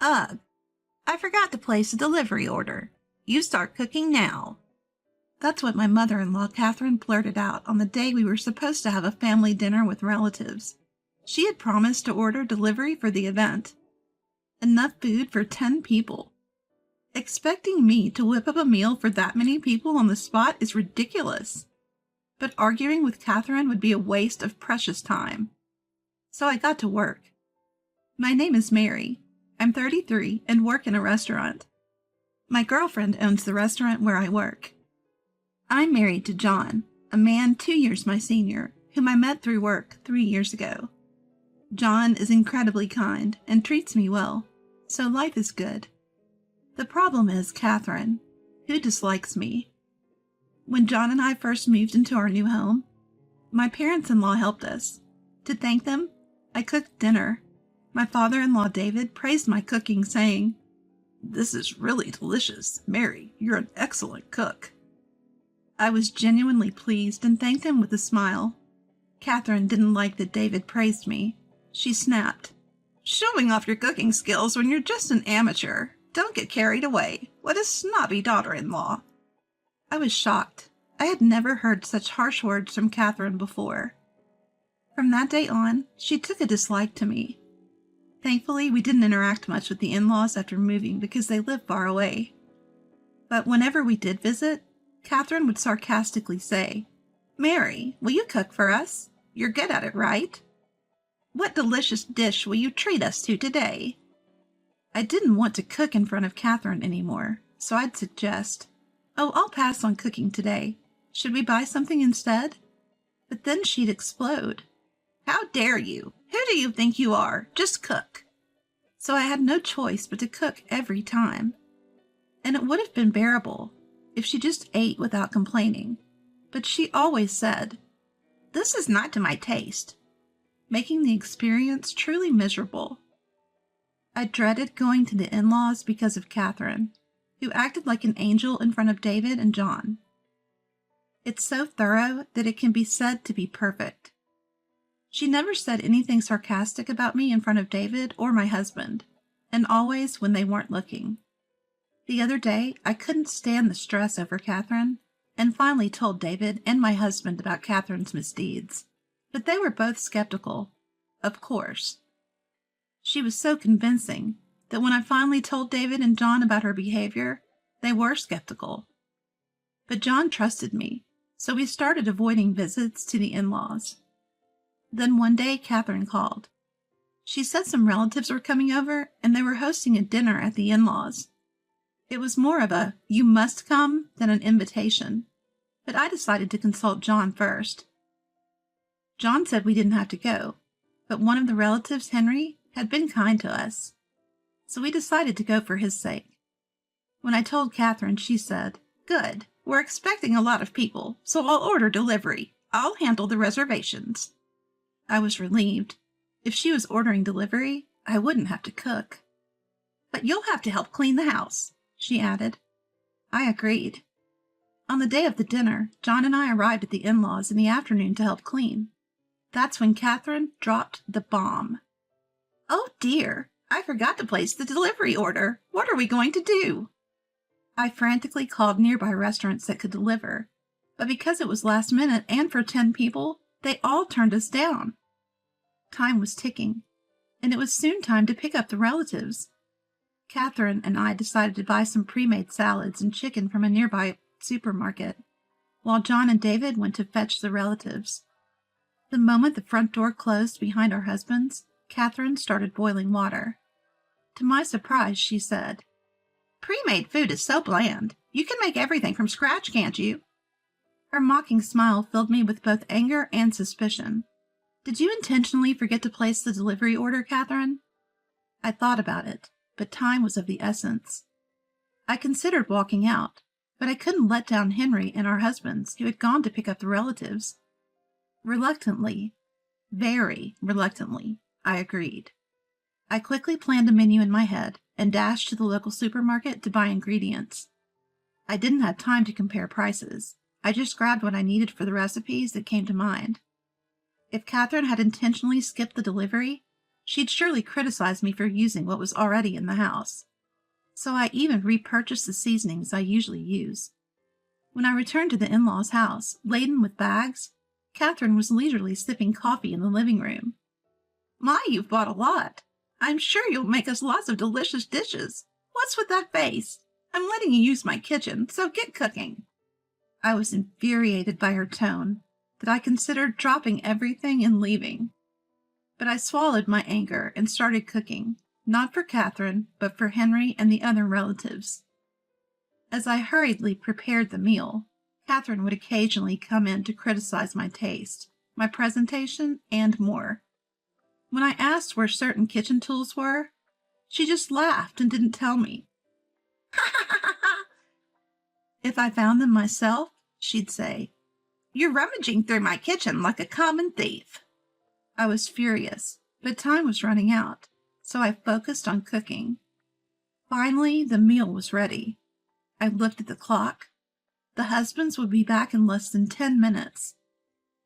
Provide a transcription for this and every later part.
Ugh, I forgot to place a delivery order. You start cooking now. That's what my mother-in-law, Catherine, blurted out on the day we were supposed to have a family dinner with relatives. She had promised to order delivery for the event. Enough food for 10 people. Expecting me to whip up a meal for that many people on the spot is ridiculous. But arguing with Catherine would be a waste of precious time. So I got to work. My name is Mary. I'm 33 and work in a restaurant. My girlfriend owns the restaurant where I work. I'm married to John, a man 2 years my senior, whom I met through work 3 years ago. John is incredibly kind and treats me well, so life is good. The problem is Catherine, who dislikes me. When John and I first moved into our new home, my parents-in-law helped us. To thank them, I cooked dinner. My father-in-law David praised my cooking, saying, "This is really delicious. Mary, you're an excellent cook." I was genuinely pleased and thanked him with a smile. Catherine didn't like that David praised me. She snapped, "Showing off your cooking skills when you're just an amateur. Don't get carried away. What a snobby daughter-in-law." I was shocked. I had never heard such harsh words from Catherine before. From that day on, she took a dislike to me. Thankfully, we didn't interact much with the in-laws after moving because they live far away. But whenever we did visit, Catherine would sarcastically say, "Mary, will you cook for us? You're good at it, right? What delicious dish will you treat us to today?" I didn't want to cook in front of Catherine anymore, so I'd suggest, "Oh, I'll pass on cooking today. Should we buy something instead?" But then she'd explode. "How dare you? Who do you think you are? Just cook." So I had no choice but to cook every time. And it would have been bearable if she just ate without complaining. But she always said, "This is not to my taste," making the experience truly miserable. I dreaded going to the in-laws because of Catherine, who acted like an angel in front of David and John. It's so thorough that it can be said to be perfect. She never said anything sarcastic about me in front of David or my husband, and always when they weren't looking. The other day, I couldn't stand the stress over Catherine, and finally told David and my husband about Catherine's misdeeds. But they were both skeptical, of course. She was so convincing that when I finally told David and John about her behavior, they were skeptical. But John trusted me, so we started avoiding visits to the in-laws. Then one day, Catherine called. She said some relatives were coming over, and they were hosting a dinner at the in-laws. It was more of a "you must come" than an invitation, but I decided to consult John first. John said we didn't have to go, but one of the relatives, Henry, had been kind to us, so we decided to go for his sake. When I told Catherine, she said, "Good, we're expecting a lot of people, so I'll order delivery. I'll handle the reservations." I was relieved. If she was ordering delivery, I wouldn't have to cook. "But you'll have to help clean the house," she added. I agreed. On the day of the dinner, John and I arrived at the in-laws in the afternoon to help clean. That's when Catherine dropped the bomb. "Oh dear, I forgot to place the delivery order. What are we going to do?" I frantically called nearby restaurants that could deliver, but because it was last minute and for 10 people, they all turned us down. Time was ticking, and it was soon time to pick up the relatives. Catherine and I decided to buy some pre-made salads and chicken from a nearby supermarket, while John and David went to fetch the relatives. The moment the front door closed behind our husbands, Catherine started boiling water. To my surprise, she said, "Pre-made food is so bland. You can make everything from scratch, can't you?" Her mocking smile filled me with both anger and suspicion. "Did you intentionally forget to place the delivery order, Catherine?" I thought about it, but time was of the essence. I considered walking out, but I couldn't let down Henry and our husbands, who had gone to pick up the relatives. Reluctantly, very reluctantly, I agreed. I quickly planned a menu in my head and dashed to the local supermarket to buy ingredients. I didn't have time to compare prices. I just grabbed what I needed for the recipes that came to mind. If Catherine had intentionally skipped the delivery, She'd surely criticize me for using what was already in the house. So I even repurchased the seasonings I usually use. When I returned to the in-laws' house, laden with bags, Catherine was leisurely sipping coffee in the living room. "My, you've bought a lot. I'm sure you'll make us lots of delicious dishes. What's with that face? I'm letting you use my kitchen, so get cooking." I was infuriated by her tone, that I considered dropping everything and leaving. But I swallowed my anger and started cooking, not for Catherine, but for Henry and the other relatives. As I hurriedly prepared the meal, Catherine would occasionally come in to criticize my taste, my presentation, and more. When I asked where certain kitchen tools were, she just laughed and didn't tell me. If I found them myself, she'd say, "You're rummaging through my kitchen like a common thief." I was furious, but time was running out, so I focused on cooking. Finally, the meal was ready. I looked at the clock. The husbands would be back in less than 10 minutes.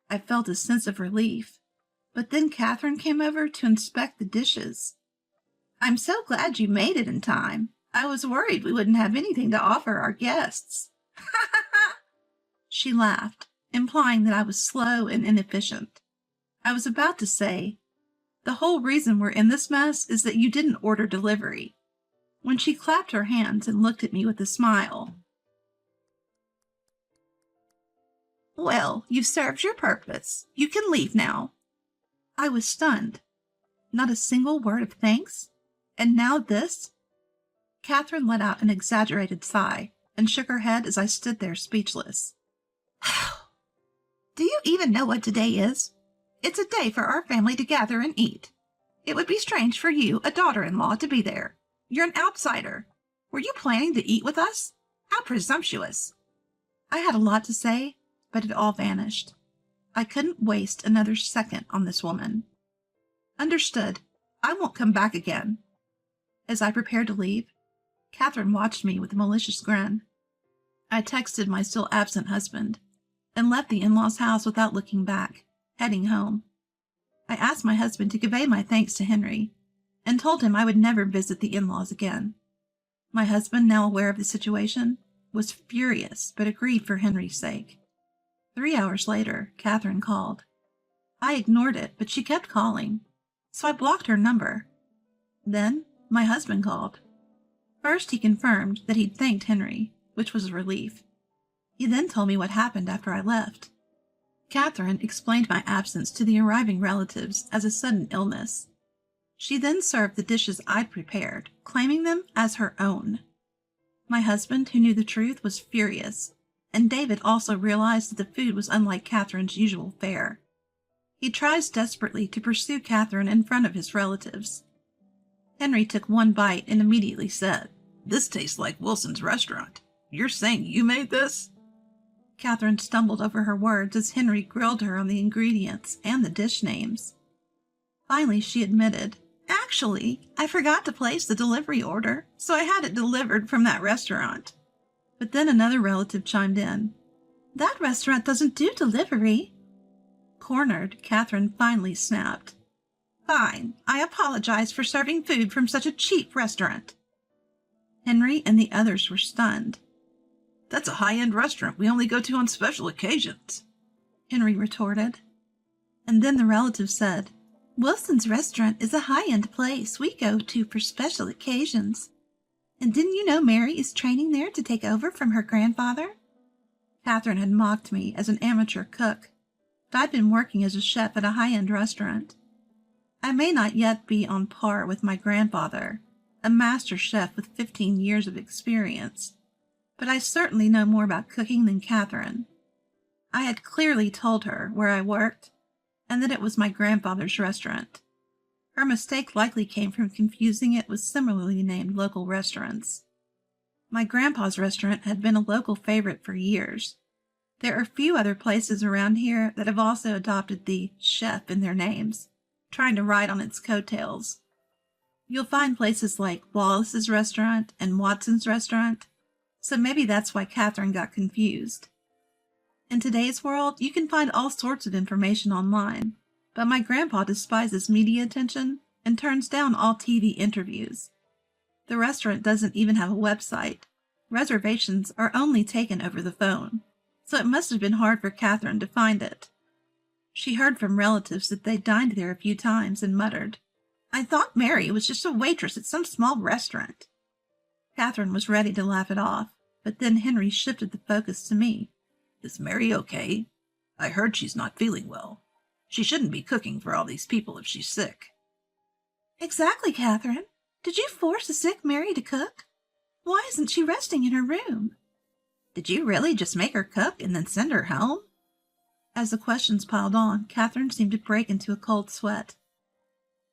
I felt a sense of relief, but then Catherine came over to inspect the dishes. "I'm so glad you made it in time. I was worried we wouldn't have anything to offer our guests." She laughed, implying that I was slow and inefficient. I was about to say, "The whole reason we're in this mess is that you didn't order delivery," when she clapped her hands and looked at me with a smile. "Well, you've served your purpose. You can leave now." I was stunned. Not a single word of thanks? And now this? Catherine let out an exaggerated sigh and shook her head as I stood there speechless. "Do you even know what today is? It's a day for our family to gather and eat. It would be strange for you, a daughter-in-law, to be there. You're an outsider. Were you planning to eat with us? How presumptuous!" I had a lot to say, but it all vanished. I couldn't waste another second on this woman. "Understood. I won't come back again." As I prepared to leave, Catherine watched me with a malicious grin. I texted my still absent husband and left the in-laws' house without looking back, heading home. I asked my husband to convey my thanks to Henry and told him I would never visit the in-laws again. My husband, now aware of the situation, was furious but agreed for Henry's sake. 3 hours later, Catherine called. I ignored it, but she kept calling, so I blocked her number. Then my husband called. First, he confirmed that he'd thanked Henry, which was a relief. He then told me what happened after I left. Catherine explained my absence to the arriving relatives as a sudden illness. She then served the dishes I'd prepared, claiming them as her own. My husband, who knew the truth, was furious, and David also realized that the food was unlike Catherine's usual fare. He tries desperately to pursue Catherine in front of his relatives. Henry took one bite and immediately said, "This tastes like Wilson's restaurant. You're saying you made this?" Catherine stumbled over her words as Henry grilled her on the ingredients and the dish names. Finally, she admitted, "Actually, I forgot to place the delivery order, so I had it delivered from that restaurant." But then another relative chimed in, "That restaurant doesn't do delivery." Cornered, Catherine finally snapped, "Fine, I apologize for serving food from such a cheap restaurant." Henry and the others were stunned. "That's a high-end restaurant we only go to on special occasions," Henry retorted. And then the relative said, "Wilson's restaurant is a high-end place we go to for special occasions. And didn't you know Mary is training there to take over from her grandfather?" Catherine had mocked me as an amateur cook, but I'd been working as a chef at a high-end restaurant. I may not yet be on par with my grandfather, a master chef with 15 years of experience, but I certainly know more about cooking than Catherine. I had clearly told her where I worked and that it was my grandfather's restaurant. Her mistake likely came from confusing it with similarly named local restaurants. My grandpa's restaurant had been a local favorite for years. There are few other places around here that have also adopted the chef in their names, trying to ride on its coattails. You'll find places like Wallace's restaurant and Watson's restaurant, so maybe that's why Catherine got confused. In today's world, you can find all sorts of information online, but my grandpa despises media attention and turns down all TV interviews. The restaurant doesn't even have a website. Reservations are only taken over the phone, so it must have been hard for Catherine to find it. She heard from relatives that they dined there a few times and muttered, "I thought Mary was just a waitress at some small restaurant." Catherine was ready to laugh it off, but then Henry shifted the focus to me. "Is Mary okay? I heard she's not feeling well. She shouldn't be cooking for all these people if she's sick." "Exactly, Catherine. Did you force a sick Mary to cook? Why isn't she resting in her room? Did you really just make her cook and then send her home?" As the questions piled on, Catherine seemed to break into a cold sweat.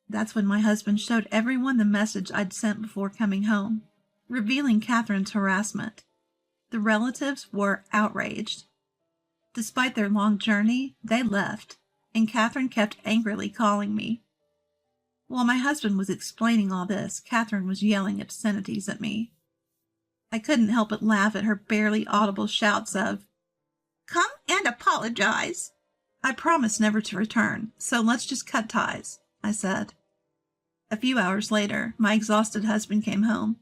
That's when my husband showed everyone the message I'd sent before coming home, revealing Catherine's harassment. The relatives were outraged. Despite their long journey, they left, and Catherine kept angrily calling me. While my husband was explaining all this, Catherine was yelling obscenities at me. I couldn't help but laugh at her barely audible shouts of, "Come and apologize." "I promised never to return, so let's just cut ties," I said. A few hours later, my exhausted husband came home.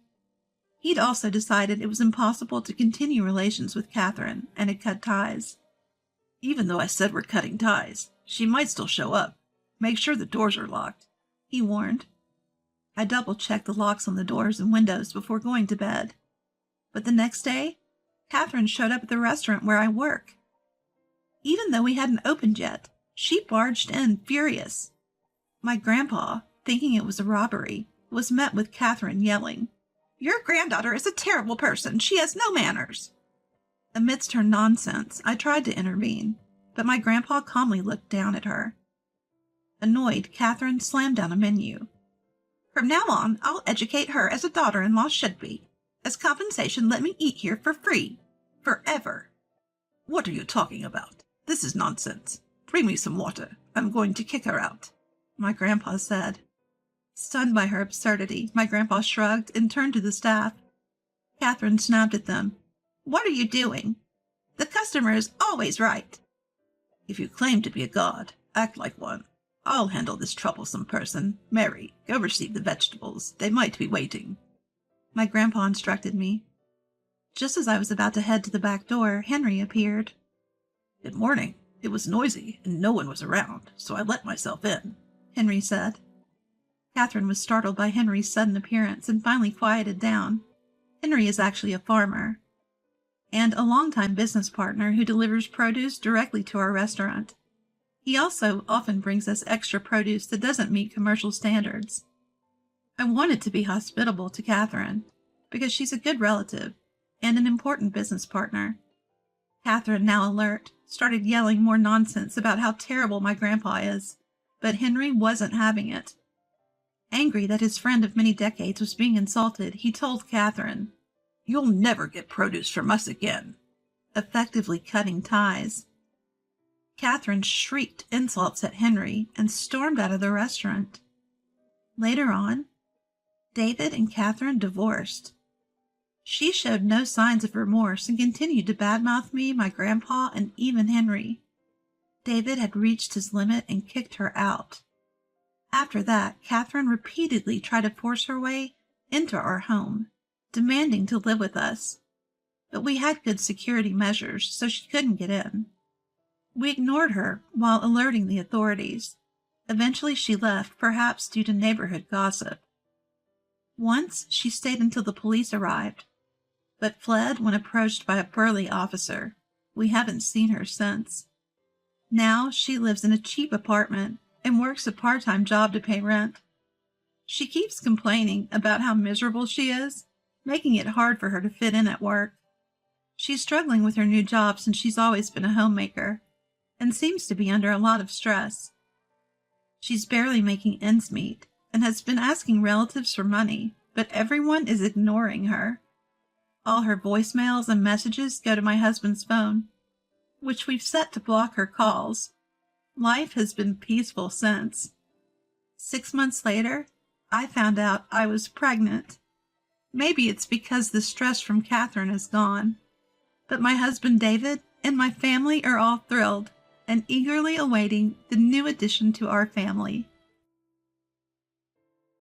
He'd also decided it was impossible to continue relations with Catherine and had cut ties. "Even though I said we're cutting ties, she might still show up. Make sure the doors are locked," he warned. I double-checked the locks on the doors and windows before going to bed. But the next day, Catherine showed up at the restaurant where I work. Even though we hadn't opened yet, she barged in furious. My grandpa, thinking it was a robbery, was met with Catherine yelling, "Your granddaughter is a terrible person. She has no manners." Amidst her nonsense, I tried to intervene, but my grandpa calmly looked down at her. Annoyed, Catherine slammed down a menu. "From now on, I'll educate her as a daughter-in-law should be. As compensation, let me eat here for free. Forever." "What are you talking about? This is nonsense. Bring me some water. I'm going to kick her out," my grandpa said. Stunned by her absurdity, my grandpa shrugged and turned to the staff. Catherine snapped at them. "What are you doing? The customer is always right." "If you claim to be a god, act like one. I'll handle this troublesome person. Mary, go receive the vegetables. They might be waiting," my grandpa instructed me. Just as I was about to head to the back door, Henry appeared. "Good morning. It was noisy, and no one was around, so I let myself in," Henry said. Catherine was startled by Henry's sudden appearance and finally quieted down. Henry is actually a farmer and a longtime business partner who delivers produce directly to our restaurant. He also often brings us extra produce that doesn't meet commercial standards. I wanted to be hospitable to Catherine because she's a good relative and an important business partner. Catherine, now alert, started yelling more nonsense about how terrible my grandpa is, but Henry wasn't having it. Angry that his friend of many decades was being insulted, he told Catherine, "You'll never get produce from us again," effectively cutting ties. Catherine shrieked insults at Henry and stormed out of the restaurant. Later on, David and Catherine divorced. She showed no signs of remorse and continued to badmouth me, my grandpa, and even Henry. David had reached his limit and kicked her out. After that, Catherine repeatedly tried to force her way into our home, demanding to live with us. But we had good security measures, so she couldn't get in. We ignored her while alerting the authorities. Eventually she left, perhaps due to neighborhood gossip. Once she stayed until the police arrived, but fled when approached by a burly officer. We haven't seen her since. Now she lives in a cheap apartment and works a part-time job to pay rent. She keeps complaining about how miserable she is, making it hard for her to fit in at work. She's struggling with her new job since she's always been a homemaker, and seems to be under a lot of stress. She's barely making ends meet, and has been asking relatives for money, but everyone is ignoring her. All her voicemails and messages go to my husband's phone, which we've set to block her calls. Life has been peaceful since. 6 months later, I found out I was pregnant. Maybe it's because the stress from Catherine is gone. But my husband David and my family are all thrilled and eagerly awaiting the new addition to our family.